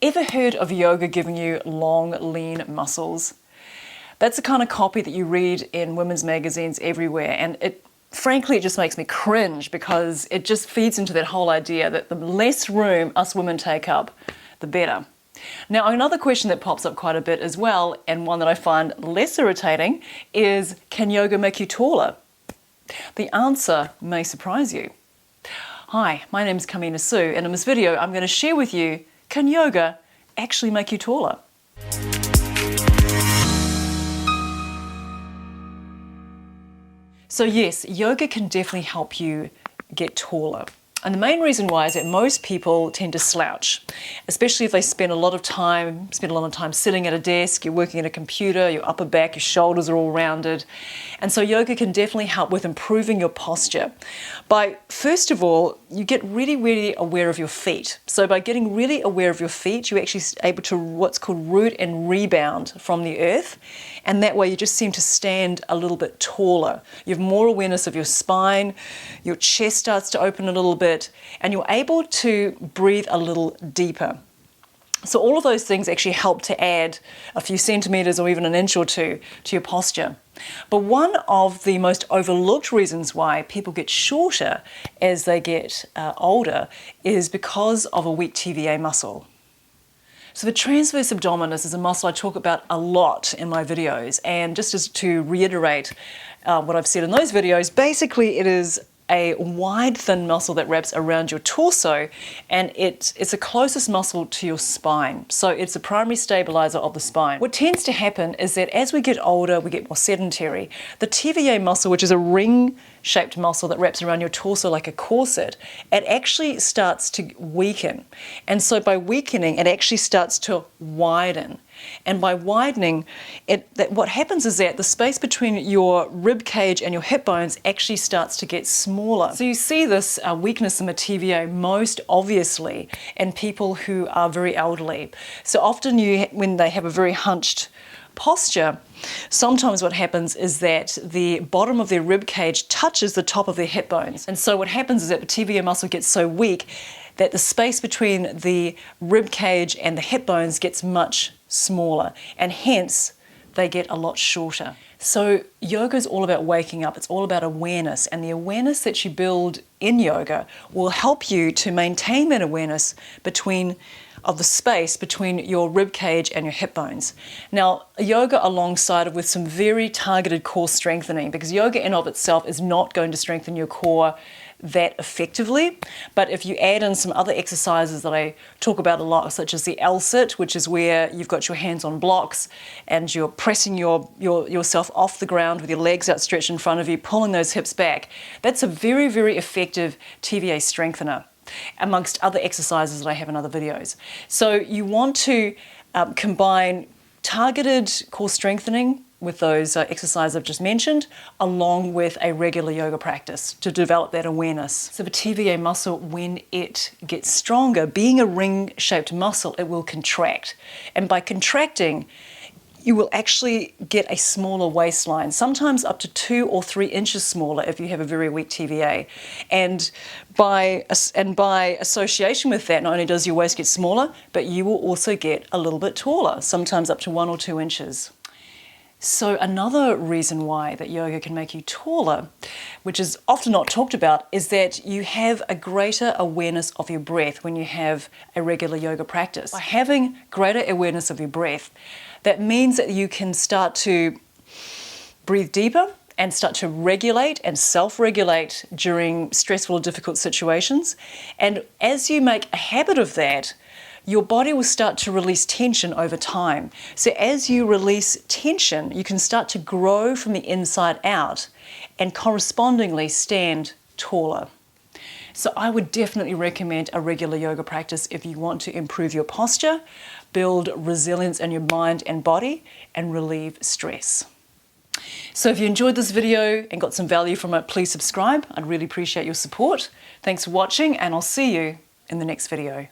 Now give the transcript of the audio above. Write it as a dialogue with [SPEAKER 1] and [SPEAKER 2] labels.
[SPEAKER 1] Ever heard of yoga giving you long, lean muscles? That's the kind of copy that you read in women's magazines everywhere, and frankly, it just makes me cringe because it just feeds into that whole idea that the less room us women take up, the better. Now, another question that pops up quite a bit as well, and one that I find less irritating, is can yoga make you taller? The answer may surprise you. Hi, my name is Kamina Sue, and in this video I'm going to share with you, can yoga actually make you taller? So yes, yoga can definitely help you get taller. And the main reason why is that most people tend to slouch, especially if they spend a lot of time sitting at a desk, you're working at a computer, your upper back, your shoulders are all rounded. And so yoga can definitely help with improving your posture. First of all, you get really, really aware of your feet. So by getting really aware of your feet, you're actually able to what's called root and rebound from the earth. And that way you just seem to stand a little bit taller. You have more awareness of your spine, your chest starts to open a little bit, and you're able to breathe a little deeper. So all of those things actually help to add a few centimeters or even an inch or two to your posture. But one of the most overlooked reasons why people get shorter as they get older is because of a weak TVA muscle. So the transverse abdominis is a muscle I talk about a lot in my videos, and just as to reiterate what I've said in those videos, basically it is a wide, thin muscle that wraps around your torso, and it's the closest muscle to your spine. So it's a primary stabilizer of the spine. What tends to happen is that as we get older, we get more sedentary. The TVA muscle, which is a ring-shaped muscle that wraps around your torso like a corset, it actually starts to weaken. And so by weakening, it actually starts to widen. And by widening, what happens is that the space between your rib cage and your hip bones actually starts to get smaller. So you see this weakness in the TVA most obviously in people who are very elderly. So often when they have a very hunched posture, sometimes what happens is that the bottom of their rib cage touches the top of their hip bones. And so what happens is that the TVA muscle gets so weak that the space between the rib cage and the hip bones gets much smaller, and hence they get a lot shorter. So yoga is all about waking up. It's all about awareness, and the awareness that you build in yoga will help you to maintain that awareness of the space between your rib cage and your hip bones. Now, yoga alongside with some very targeted core strengthening, because yoga in of itself is not going to strengthen your core that effectively, but if you add in some other exercises that I talk about a lot, such as the L-sit, which is where you've got your hands on blocks and you're pressing yourself off the ground with your legs outstretched in front of you, pulling those hips back, that's a very, very effective TVA strengthener, amongst other exercises that I have in other videos. So you want to combine targeted core strengthening with those exercises I've just mentioned, along with a regular yoga practice to develop that awareness. So the TVA muscle, when it gets stronger, being a ring-shaped muscle, it will contract. And by contracting, you will actually get a smaller waistline, sometimes up to 2 or 3 inches smaller if you have a very weak TVA. And by association with that, not only does your waist get smaller, but you will also get a little bit taller, sometimes up to 1 or 2 inches. So another reason why that yoga can make you taller, which is often not talked about, is that you have a greater awareness of your breath when you have a regular yoga practice. By having greater awareness of your breath, that means that you can start to breathe deeper and start to regulate and self-regulate during stressful or difficult situations. And as you make a habit of that, your body will start to release tension over time. So as you release tension, you can start to grow from the inside out and correspondingly stand taller. So I would definitely recommend a regular yoga practice if you want to improve your posture, build resilience in your mind and body, and relieve stress. So if you enjoyed this video and got some value from it, please subscribe. I'd really appreciate your support. Thanks for watching, and I'll see you in the next video.